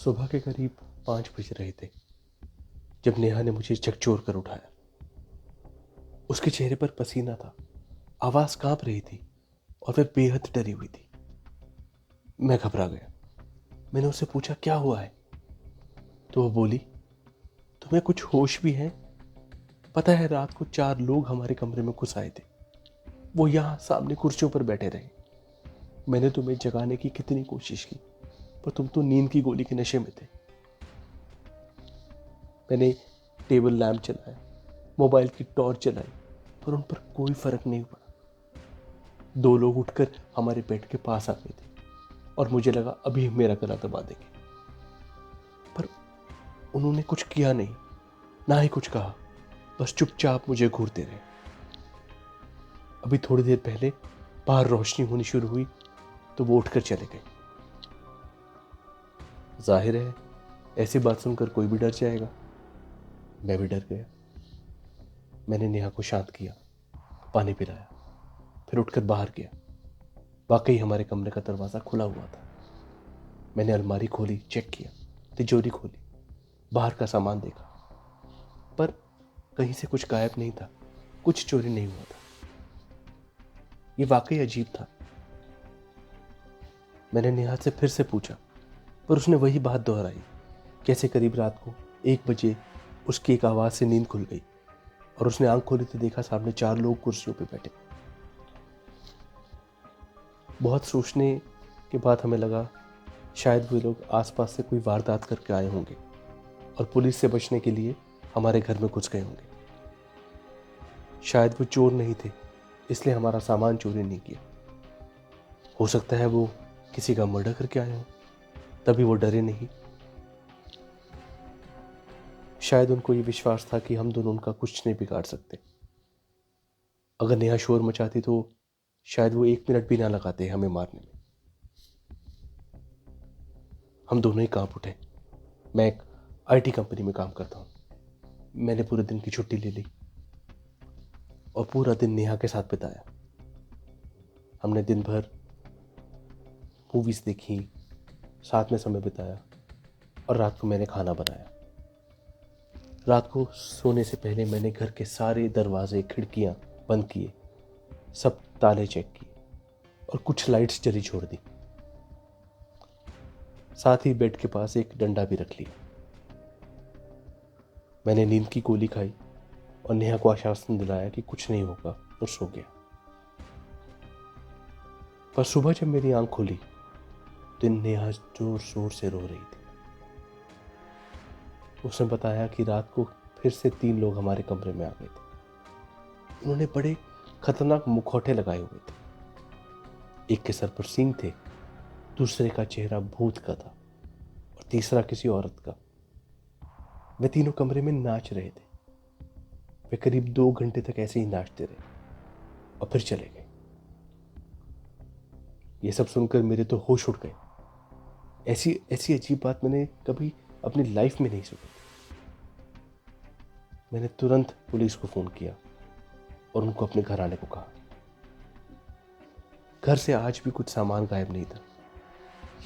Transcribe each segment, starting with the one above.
सुबह के करीब 5 बज रहे थे जब नेहा ने मुझे झकझोर कर उठाया। उसके चेहरे पर पसीना था, आवाज कांप रही थी और वह बेहद डरी हुई थी। मैं घबरा गया। मैंने उससे पूछा, क्या हुआ है? तो वो बोली, तुम्हें कुछ होश भी है? पता है, रात को 4 लोग हमारे कमरे में घुस आए थे। वो यहाँ सामने कुर्सियों पर बैठे रहे। मैंने तुम्हें जगाने की कितनी कोशिश की, पर तुम तो नींद की गोली के नशे में थे। मैंने टेबल लैंप चलाया, मोबाइल की टॉर्च जलाई, पर उन पर कोई फर्क नहीं पड़ा। 2 लोग उठकर हमारे बेड के पास आ गए थे और मुझे लगा अभी मेरा गला दबा देंगे, पर उन्होंने कुछ किया नहीं, ना ही कुछ कहा। बस चुपचाप मुझे घूरते रहे। अभी थोड़ी देर पहले बाहर रोशनी होनी शुरू हुई तो वो उठकर चले गए। जाहिर है, ऐसी बात सुनकर कोई भी डर जाएगा। मैं भी डर गया। मैंने नेहा को शांत किया, पानी पिलाया, फिर उठकर बाहर गया। वाकई हमारे कमरे का दरवाज़ा खुला हुआ था। मैंने अलमारी खोली, चेक किया, तिजोरी खोली, बाहर का सामान देखा, पर कहीं से कुछ गायब नहीं था, कुछ चोरी नहीं हुआ था। ये वाकई अजीब था। मैंने नेहा से फिर से पूछा, पर उसने वही बात दोहराई। कैसे करीब रात को 1 बजे उसकी एक आवाज़ से नींद खुल गई और उसने आंख खोली तो देखा सामने 4 लोग कुर्सियों पर बैठे। बहुत सोचने के बाद हमें लगा शायद वे लोग आसपास से कोई वारदात करके आए होंगे और पुलिस से बचने के लिए हमारे घर में घुस गए होंगे। शायद वो चोर नहीं थे, इसलिए हमारा सामान चोरी नहीं किया। हो सकता है वो किसी का मर्डर करके आए हों, तभी वो डरे नहीं। शायद उनको ये विश्वास था कि हम दोनों उनका कुछ नहीं बिगाड़ सकते। अगर नेहा शोर मचाती तो शायद वो 1 मिनट भी ना लगाते हमें मारने में। हम दोनों ही कांप उठे। मैं एक आईटी कंपनी में काम करता हूँ। मैंने पूरे दिन की छुट्टी ले ली और पूरा दिन नेहा के साथ बिताया। हमने दिन भर मूवीज़ देखी, साथ में समय बिताया और रात को मैंने खाना बनाया। रात को सोने से पहले मैंने घर के सारे दरवाजे, खिड़कियाँ बंद किए, सब ताले चेक किए और कुछ लाइट्स जली छोड़ दी। साथ ही बेड के पास एक डंडा भी रख लिया। मैंने नींद की गोली खाई और नेहा को आश्वासन दिलाया कि कुछ नहीं होगा और सो गया। पर सुबह जब मेरी आंख खुली तो नेहा जोर शोर से रो रही थी। उसने बताया कि रात को फिर से 3 लोग हमारे कमरे में आ गए थे। उन्होंने बड़े खतरनाक मुखौटे लगाए हुए थे। एक के सर पर सींग थे, दूसरे का चेहरा भूत का था और तीसरा किसी औरत का। वे तीनों कमरे में नाच रहे थे। वे करीब 2 घंटे तक ऐसे ही नाचते रहे और फिर चले गए। ये सब सुनकर मेरे तो होश उड़ गए। ऐसी ऐसी अजीब बात मैंने कभी अपनी लाइफ में नहीं सुनी। मैंने तुरंत पुलिस को फ़ोन किया और उनको अपने घर आने को कहा। घर से आज भी कुछ सामान गायब नहीं था।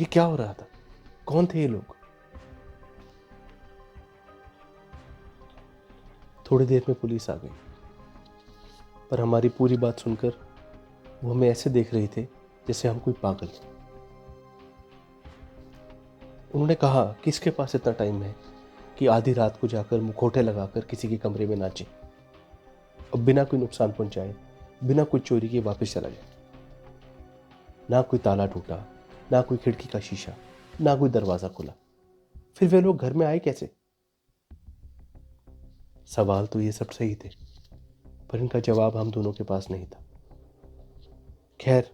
ये क्या हो रहा था? कौन थे ये लोग? थोड़ी देर में पुलिस आ गई, पर हमारी पूरी बात सुनकर वो हमें ऐसे देख रहे थे जैसे हम कोई पागल हैं। उन्होंने कहा, किसके पास इतना टाइम है कि आधी रात को जाकर मुखौटे लगाकर किसी के कमरे में नाचे और बिना कोई नुकसान पहुंचाए, बिना कोई चोरी के वापस चला जाए। ना कोई ताला टूटा, ना कोई खिड़की का शीशा, ना कोई दरवाजा खुला। फिर वे लोग घर में आए कैसे? सवाल तो ये सब सही थे, पर इनका जवाब हम दोनों के पास नहीं था। खैर,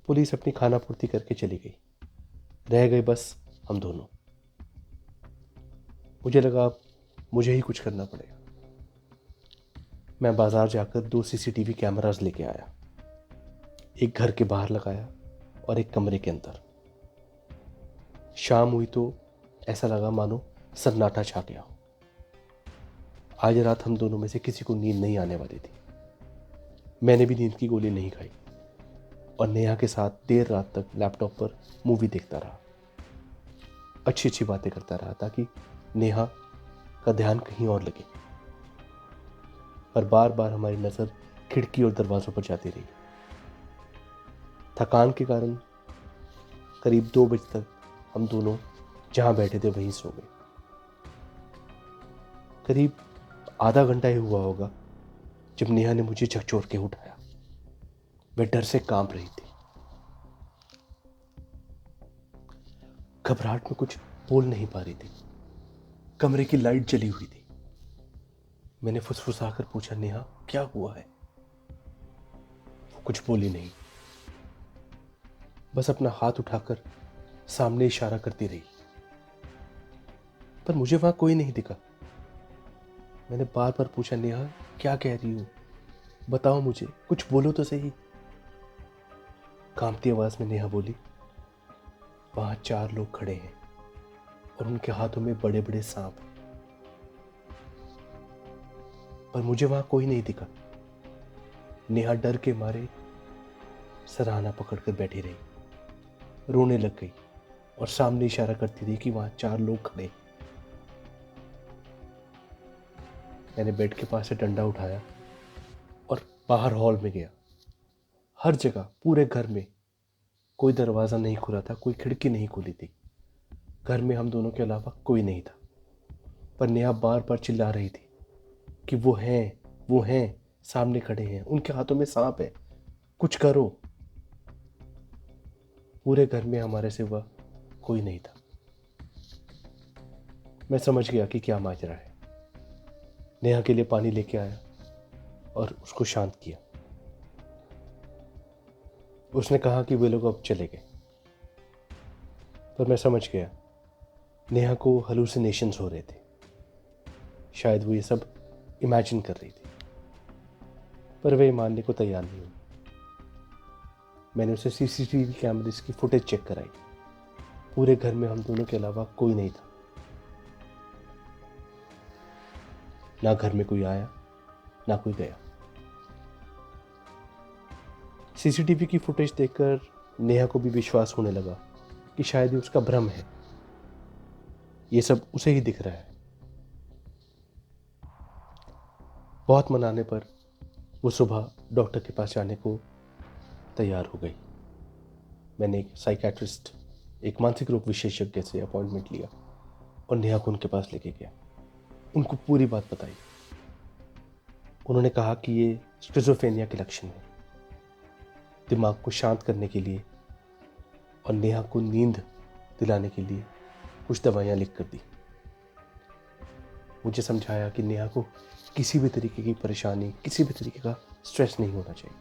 पुलिस अपनी खाना पूर्ति करके चली गई। रह गए बस हम दोनों। मुझे लगा अब मुझे ही कुछ करना पड़ेगा। मैं बाजार जाकर 2 सीसीटीवी कैमरास लेके आया। एक घर के बाहर लगाया और एक कमरे के अंदर। शाम हुई तो ऐसा लगा मानो सन्नाटा छा गया हो। आज रात हम दोनों में से किसी को नींद नहीं आने वाली थी। मैंने भी नींद की गोली नहीं खाई और नेहा के साथ देर रात तक लैपटॉप पर मूवी देखता रहा। अच्छी अच्छी बातें करता रहा ताकि नेहा का ध्यान कहीं और लगे, पर बार बार हमारी नज़र खिड़की और दरवाज़ों पर जाती रही। थकान के कारण करीब 2 बजे तक हम दोनों जहाँ बैठे थे वहीं सो गए। करीब आधा घंटा ही हुआ होगा जब नेहा ने मुझे झकझोर के उठाया। वह डर से कांप रही थी, घबराहट में कुछ बोल नहीं पा रही थी। कमरे की लाइट जली हुई थी। मैंने फुसफुसाकर पूछा, नेहा क्या हुआ है? वो कुछ बोली नहीं, बस अपना हाथ उठाकर सामने इशारा करती रही, पर मुझे वहां कोई नहीं दिखा। मैंने बार बार पूछा, नेहा क्या कह रही हो? बताओ मुझे, कुछ बोलो तो सही। कांपती आवाज में नेहा बोली, वहां 4 लोग खड़े हैं और उनके हाथों में बड़े बड़े सांप हैं, पर मुझे वहां कोई नहीं दिखा। नेहा डर के मारे सराहना पकड़कर बैठी रही, रोने लग गई और सामने इशारा करती रही कि वहां 4 लोग खड़े। मैंने बेड के पास से डंडा उठाया और बाहर हॉल में गया। हर जगह पूरे घर में कोई दरवाज़ा नहीं खुला था, कोई खिड़की नहीं खुली थी। घर में हम दोनों के अलावा कोई नहीं था, पर नेहा बार बार चिल्ला रही थी कि वो हैं, सामने खड़े हैं, उनके हाथों में सांप है, कुछ करो। पूरे घर में हमारे सिवा कोई नहीं था। मैं समझ गया कि क्या माजरा है। नेहा के लिए पानी लेके आया और उसको शांत किया। उसने कहा कि वे लोग अब चले गए, पर मैं समझ गया नेहा को हेलुसिनेशंस हो रहे थे। शायद वो ये सब इमेजिन कर रही थी, पर वे मानने को तैयार नहीं हुई। मैंने उसे सीसीटीवी कैमरेस की फुटेज चेक कराई। पूरे घर में हम दोनों के अलावा कोई नहीं था। ना घर में कोई आया, ना कोई गया। सीसीटीवी की फुटेज देखकर नेहा को भी विश्वास होने लगा कि शायद ये उसका भ्रम है, ये सब उसे ही दिख रहा है। बहुत मनाने पर वो सुबह डॉक्टर के पास जाने को तैयार हो गई। मैंने एक साइकेट्रिस्ट, एक मानसिक रोग विशेषज्ञ से अपॉइंटमेंट लिया और नेहा को उनके पास लेके गया। उनको पूरी बात बताई। उन्होंने कहा कि ये स्किज़ोफ्रेनिया के लक्षण है। दिमाग को शांत करने के लिए और नेहा को नींद दिलाने के लिए कुछ दवाइयाँ लिख कर दी। मुझे समझाया कि नेहा को किसी भी तरीके की परेशानी, किसी भी तरीके का स्ट्रेस नहीं होना चाहिए,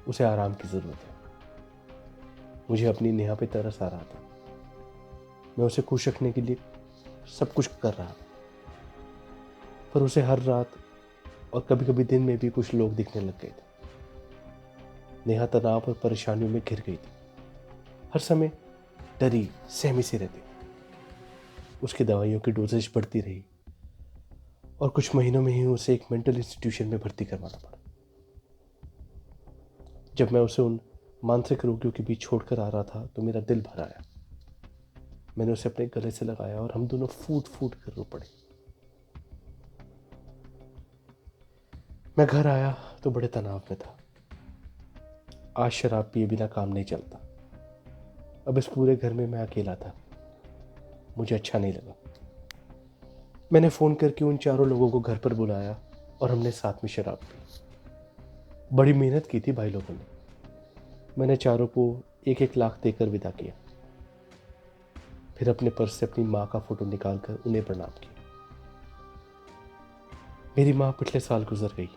उसे आराम की ज़रूरत है। मुझे अपनी नेहा पे तरस आ रहा था। मैं उसे खुश रखने के लिए सब कुछ कर रहा था, पर उसे हर रात और कभी कभी दिन में भी कुछ लोग दिखने लग गए थे। नेहा तनाव और परेशानियों में घिर गई थी। हर समय डरी सहमी सी रहती। उसकी दवाइयों की डोजेज बढ़ती रही और कुछ महीनों में ही उसे एक मेंटल इंस्टीट्यूशन में भर्ती करवाना पड़ा। जब मैं उसे उन मानसिक रोगियों के बीच छोड़कर आ रहा था तो मेरा दिल भर आया। मैंने उसे अपने गले से लगाया और हम दोनों फूट फूट कर रो पड़े। मैं घर आया तो बड़े तनाव में था। आज शराब पिए बिना काम नहीं चलता। अब इस पूरे घर में मैं अकेला था। मुझे अच्छा नहीं लगा। मैंने फ़ोन करके उन 4 लोगों को घर पर बुलाया और हमने साथ में शराब पी। बड़ी मेहनत की थी भाई लोगों ने। मैंने 4 को 1-1 लाख देकर विदा किया। फिर अपने पर्स से अपनी माँ का फोटो निकालकर उन्हें प्रणाम किया। मेरी माँ पिछले साल गुजर गई।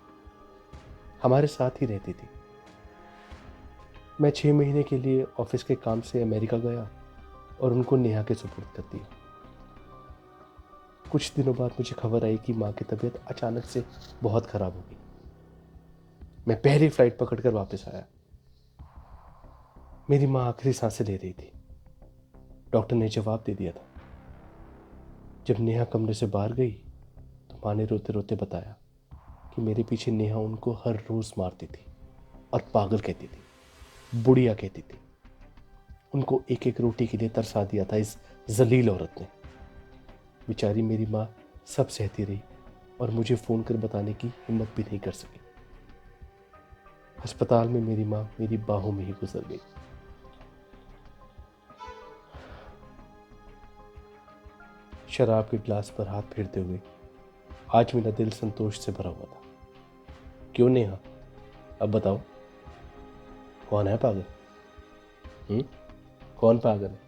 हमारे साथ ही रहती थी। मैं 6 महीने के लिए ऑफिस के काम से अमेरिका गया और उनको नेहा के सुपुर्द कर दिया। कुछ दिनों बाद मुझे खबर आई कि माँ की तबीयत अचानक से बहुत खराब हो गई। मैं पहली फ्लाइट पकड़कर वापस आया। मेरी माँ आखिरी सांसें ले रही थी। डॉक्टर ने जवाब दे दिया था। जब नेहा कमरे से बाहर गई तो माँ ने रोते रोते बताया कि मेरे पीछे नेहा उनको हर रोज मारती थी और पागल कहती थी, बुढ़िया कहती थी। उनको एक एक रोटी के लिए तरसा दिया था इस जलील औरत ने। बेचारी मेरी माँ सब सहती रही और मुझे फ़ोन कर बताने की हिम्मत भी नहीं कर सकी। अस्पताल में मेरी माँ मेरी बाहों में ही गुजर गई। शराब के गिलास पर हाथ फेरते हुए आज मेरा दिल संतोष से भरा हुआ था। क्यों नेहा, अब बताओ, कौन है पागल? कौन पागल है?